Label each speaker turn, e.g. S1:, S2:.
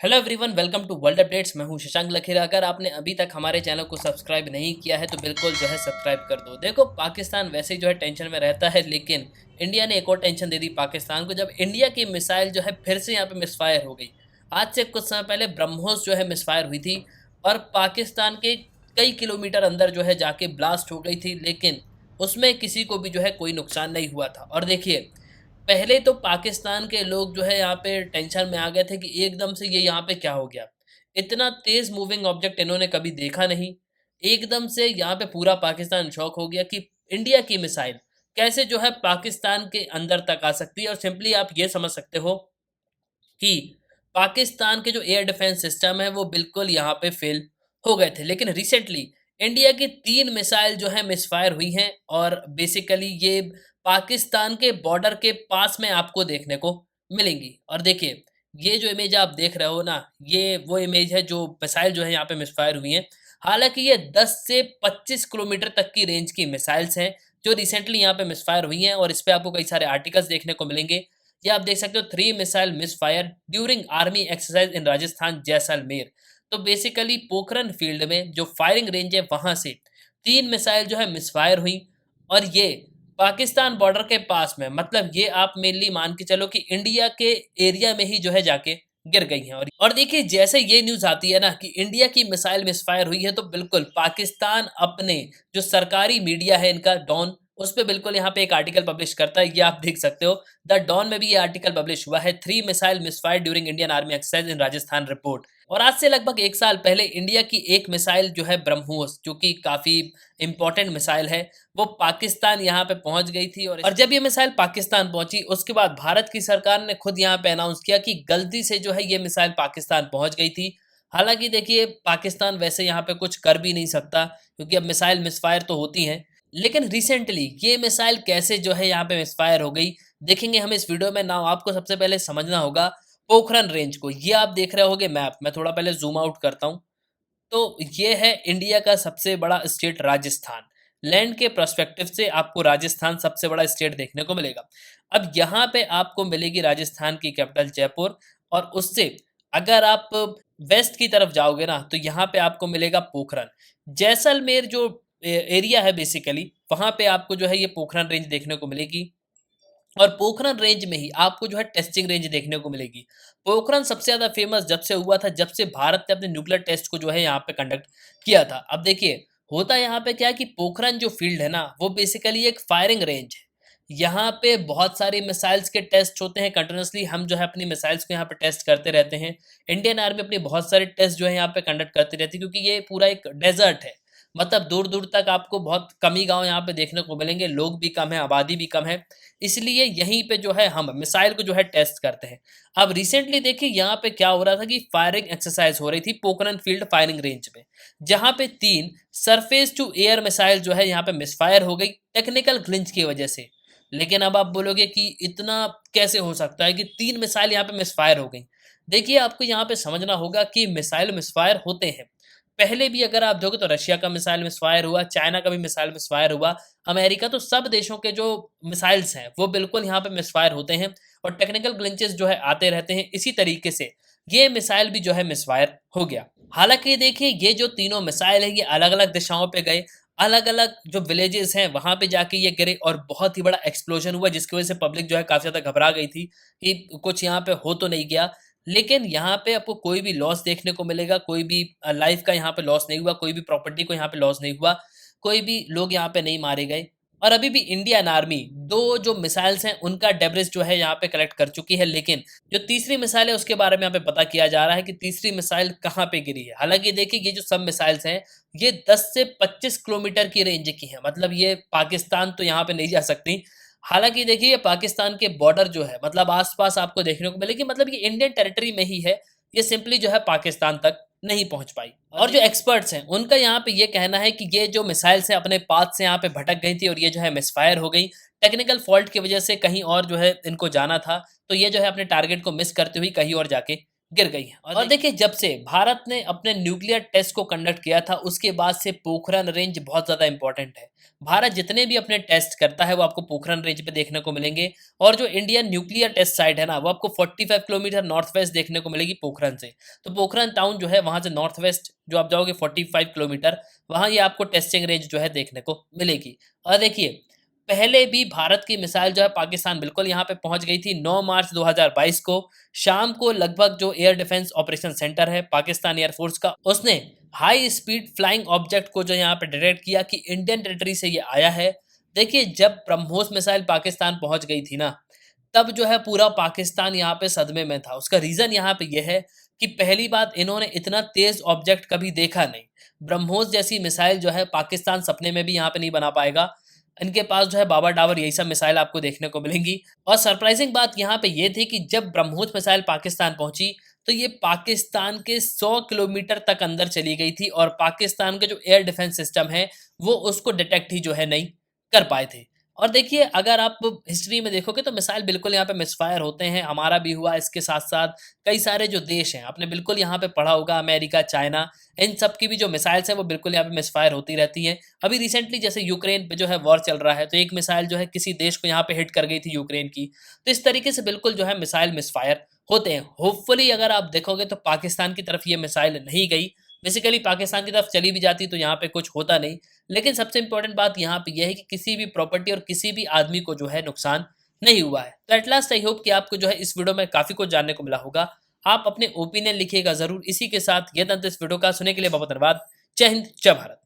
S1: Hello everyone, welcome to World Updates. मैं हूं शशांक लखेरा। अगर आपने अभी तक हमारे चैनल को सब्सक्राइब नहीं किया है तो बिल्कुल जो है सब्सक्राइब कर दो। देखो, पाकिस्तान वैसे ही जो है टेंशन में रहता है, लेकिन इंडिया ने एक और टेंशन दे दी पाकिस्तान को, जब इंडिया की मिसाइल जो है फिर से यहाँ पे मिसफायर हो गई। आज से कुछ समय पहले ब्रह्मोस जो है मिसफायर हुई थी और पाकिस्तान के कई किलोमीटर अंदर जो है जाके ब्लास्ट हो गई थी, लेकिन उसमें किसी को भी जो है कोई नुकसान नहीं हुआ था। और देखिए, पहले तो पाकिस्तान के लोग जो है यहाँ पे टेंशन में आ गए थे कि एकदम से ये यहाँ पे क्या हो गया। इतना तेज मूविंग ऑब्जेक्ट इन्होंने कभी देखा नहीं। एकदम से यहाँ पे पूरा पाकिस्तान शॉक हो गया कि इंडिया की मिसाइल कैसे जो है पाकिस्तान के अंदर तक आ सकती है। और सिंपली आप ये समझ सकते हो कि पाकिस्तान के जो एयर डिफेंस सिस्टम है वो बिल्कुल यहाँ पे फेल हो गए थे। लेकिन रिसेंटली इंडिया की 3 मिसाइल जो है मिसफायर हुई हैं और बेसिकली ये पाकिस्तान के बॉर्डर के पास में आपको देखने को मिलेंगी। और देखिए, ये जो इमेज आप देख रहे हो ना, ये वो इमेज है जो मिसाइल जो है यहाँ पे मिसफायर हुई हैं। हालांकि ये 10 से 25 किलोमीटर तक की रेंज की मिसाइल्स हैं जो रिसेंटली यहाँ पे मिसफायर हुई हैं, और इस पे आपको कई सारे आर्टिकल्स देखने को मिलेंगे। ये आप देख सकते हो, 3 missile misfire during army exercise in Rajasthan Jaisalmer. तो बेसिकली पोखरन फील्ड में जो फायरिंग रेंज है वहां से 3 मिसाइल जो है मिसफायर हुई, और ये पाकिस्तान बॉर्डर के पास में, मतलब ये आप मेनली मान के चलो कि इंडिया के एरिया में ही जो है जाके गिर गई हैं। और देखिए, जैसे ये न्यूज आती है ना कि इंडिया की मिसाइल मिसफायर हुई है, तो बिल्कुल पाकिस्तान अपने जो सरकारी मीडिया है इनका डॉन, उस पे बिल्कुल यहाँ पे एक आर्टिकल पब्लिश करता है। ये आप देख सकते हो, द डॉन में भी ये आर्टिकल पब्लिश हुआ है, 3 missile misfire during Indian army exercise in Rajasthan report. और आज से लगभग 1 साल पहले इंडिया की एक मिसाइल जो है ब्रह्मोस, जो कि काफी इंपॉर्टेंट मिसाइल है, वो पाकिस्तान यहाँ पे पहुंच गई थी। और जब ये मिसाइल पाकिस्तान पहुंची, उसके बाद भारत की सरकार ने खुद यहाँ पे अनाउंस किया कि गलती से जो है ये मिसाइल पाकिस्तान पहुंच गई थी। हालांकि देखिए, पाकिस्तान वैसे यहाँ पे कुछ कर भी नहीं सकता क्योंकि अब मिसाइल मिसफायर तो होती हैं। लेकिन रिसेंटली ये मिसाइल कैसे जो है यहाँ पे मिसफायर हो गई, देखेंगे हम इस वीडियो में। नाउ आपको सबसे पहले समझना होगा पोखरन रेंज को। ये आप देख रहे होगे मैप, मैं थोड़ा पहले जूम आउट करता हूँ। तो ये है इंडिया का सबसे बड़ा स्टेट राजस्थान। लैंड के पर्सपेक्टिव से आपको राजस्थान सबसे बड़ा स्टेट देखने को मिलेगा। अब यहाँ पे आपको मिलेगी राजस्थान की कैपिटल जयपुर, और उससे अगर आप वेस्ट की तरफ जाओगे ना तो यहाँ पे आपको मिलेगा पोखरन। जैसलमेर जो एरिया है बेसिकली, वहां पे आपको जो है ये पोखरन रेंज देखने को मिलेगी। और पोखरन रेंज में ही आपको जो है टेस्टिंग रेंज देखने को मिलेगी। पोखरन सबसे ज़्यादा फेमस जब से हुआ था, जब से भारत ने अपने न्यूक्लियर टेस्ट को जो है यहाँ पे कंडक्ट किया था। अब देखिए, होता यहाँ पे क्या है कि पोखरन जो फील्ड है ना, वो बेसिकली एक फायरिंग रेंज है। यहाँ पे बहुत सारी मिसाइल्स के टेस्ट होते हैं कंटिन्यूसली। हम जो है अपनी मिसाइल्स को यहाँ पे टेस्ट करते रहते हैं। इंडियन आर्मी अपनी बहुत सारे टेस्ट जो है यहाँ पे कंडक्ट करती रहती है, क्योंकि ये पूरा एक डेजर्ट है। मतलब दूर दूर तक आपको बहुत कम ही गाँव यहाँ पे देखने को मिलेंगे, लोग भी कम है, आबादी भी कम है। इसलिए यहीं पे जो है हम मिसाइल को जो है टेस्ट करते हैं। अब रिसेंटली देखिए यहाँ पे क्या हो रहा था कि फायरिंग एक्सरसाइज हो रही थी पोखरन फील्ड फायरिंग रेंज में, जहाँ पे 3 सरफेस टू एयर मिसाइल जो है यहाँ पे मिसफायर हो गई टेक्निकल ग्लिच की वजह से। लेकिन अब आप बोलोगे कि इतना कैसे हो सकता है कि 3 मिसाइल यहाँ पे मिसफायर हो गई। देखिए, आपको यहाँ पे समझना होगा कि मिसाइल मिसफायर होते हैं। पहले भी अगर आप देखो तो रशिया का मिसाइल मिसफायर हुआ, चाइना का भी मिसाइल मिसफायर हुआ, अमेरिका, तो सब देशों के जो मिसाइल्स हैं वो बिल्कुल यहाँ पे मिसफायर होते हैं। और टेक्निकल ग्लिचेस जो है आते रहते हैं। इसी तरीके से ये मिसाइल भी जो है मिसफायर हो गया। हालांकि देखिए, ये जो तीनों मिसाइल है ये अलग अलग दिशाओं पे गए, अलग अलग जो विलेजेस हैं वहां पे जाके ये गिरे, और बहुत ही बड़ा एक्सप्लोजन हुआ, जिसकी वजह से पब्लिक जो है काफी ज्यादा घबरा गई थी कि कुछ यहाँ पे हो तो नहीं गया। लेकिन यहाँ पे आपको कोई भी लॉस देखने को मिलेगा, कोई भी लाइफ का यहाँ पे लॉस नहीं हुआ, कोई भी प्रॉपर्टी को यहाँ पे लॉस नहीं हुआ, कोई भी लोग यहाँ पे नहीं मारे गए। और अभी भी इंडियन आर्मी 2 जो मिसाइल्स हैं उनका डेब्रिस जो है यहाँ पे कलेक्ट कर चुकी है। लेकिन जो तीसरी मिसाइल है उसके बारे में यहाँ पे पता किया जा रहा है कि तीसरी मिसाइल कहाँ पे गिरी है। हालांकि देखिए, ये जो सब मिसाइल्स हैं ये 10 से 25 किलोमीटर की रेंज की हैं, मतलब ये पाकिस्तान तो यहाँ पे नहीं जा सकती। हालांकि देखिए, ये पाकिस्तान के बॉर्डर जो है, मतलब आसपास आपको देखने को मिलेगी, मतलब ये इंडियन टेरिटरी में ही है। ये सिंपली जो है पाकिस्तान तक नहीं पहुंच पाई। और जो एक्सपर्ट्स हैं उनका यहाँ पे ये कहना है कि ये जो मिसाइल्स हैं अपने पाथ से यहाँ पे भटक गई थी और ये जो है मिसफायर हो गई टेक्निकल फॉल्ट की वजह से। कहीं और जो है इनको जाना था, तो ये जो है अपने टारगेट को मिस करते हुए कहीं और जाके गिर गई हैं। और देखिए जब से भारत ने अपने न्यूक्लियर टेस्ट को कंडक्ट किया था उसके बाद से पोखरण रेंज बहुत ज़्यादा इंपॉर्टेंट है। भारत जितने भी अपने टेस्ट करता है वो आपको पोखरण रेंज पे देखने को मिलेंगे। और जो इंडियन न्यूक्लियर टेस्ट साइट है ना वो आपको 45 किलोमीटर नॉर्थ वेस्ट देखने को मिलेगी पोखरण से। तो पोखरण टाउन जो है वहाँ से नॉर्थ वेस्ट जो आप जाओगे 45 किलोमीटर, वहाँ ये आपको टेस्टिंग रेंज जो है देखने को मिलेगी। और देखिए पहले भी भारत की मिसाइल जो है पाकिस्तान बिल्कुल यहाँ पे पहुंच गई थी 9 मार्च 2022 को शाम को लगभग। जो एयर डिफेंस ऑपरेशन सेंटर है पाकिस्तान एयरफोर्स का, उसने हाई स्पीड फ्लाइंग ऑब्जेक्ट को जो यहाँ पे डिटेक्ट किया कि इंडियन टेरिटरी से ये आया है। देखिए जब ब्रह्मोस मिसाइल पाकिस्तान पहुंच गई थी ना, तब जो है पूरा पाकिस्तान यहाँ पे सदमे में था। उसका रीजन यहाँ पे यह है कि पहली बात इन्होंने इतना तेज ऑब्जेक्ट कभी देखा नहीं। ब्रह्मोस जैसी मिसाइल जो है पाकिस्तान सपने में भी यहाँ पे नहीं बना पाएगा। इनके पास जो है बाबा टावर यही सब मिसाइल आपको देखने को मिलेंगी। और सरप्राइजिंग बात यहाँ पे ये थी कि जब ब्रह्मोस मिसाइल पाकिस्तान पहुंची तो ये पाकिस्तान के 100 किलोमीटर तक अंदर चली गई थी और पाकिस्तान के जो एयर डिफेंस सिस्टम है वो उसको डिटेक्ट ही जो है नहीं कर पाए थे। और देखिए अगर आप हिस्ट्री में देखोगे तो मिसाइल बिल्कुल यहाँ पे मिसफायर होते हैं, हमारा भी हुआ। इसके साथ साथ कई सारे जो देश हैं आपने बिल्कुल यहाँ पे पढ़ा होगा, अमेरिका, चाइना, इन सब की भी जो मिसाइल्स हैं वो बिल्कुल यहाँ पे मिसफायर होती रहती हैं। अभी रिसेंटली जैसे यूक्रेन पे जो है वॉर चल रहा है तो एक मिसाइल जो है किसी देश को यहाँ पे हिट कर गई थी यूक्रेन की। तो इस तरीके से बिल्कुल जो है मिसाइल मिसफायर होते हैं। होपफुली अगर आप देखोगे तो पाकिस्तान की तरफ ये मिसाइल नहीं गई। बेसिकली पाकिस्तान की तरफ चली भी जाती तो यहाँ पे कुछ होता नहीं। लेकिन सबसे इंपॉर्टेंट बात यहाँ पे यह है कि किसी भी प्रॉपर्टी और किसी भी आदमी को जो है नुकसान नहीं हुआ है। तो एट लास्ट आई होप कि आपको जो है इस वीडियो में काफी कुछ जानने को मिला होगा। आप अपने ओपिनियन लिखिएगा जरूर। इसी के साथ ये था इस वीडियो का। सुनने के लिए बहुत धन्यवाद। जय हिंद, जय भारत।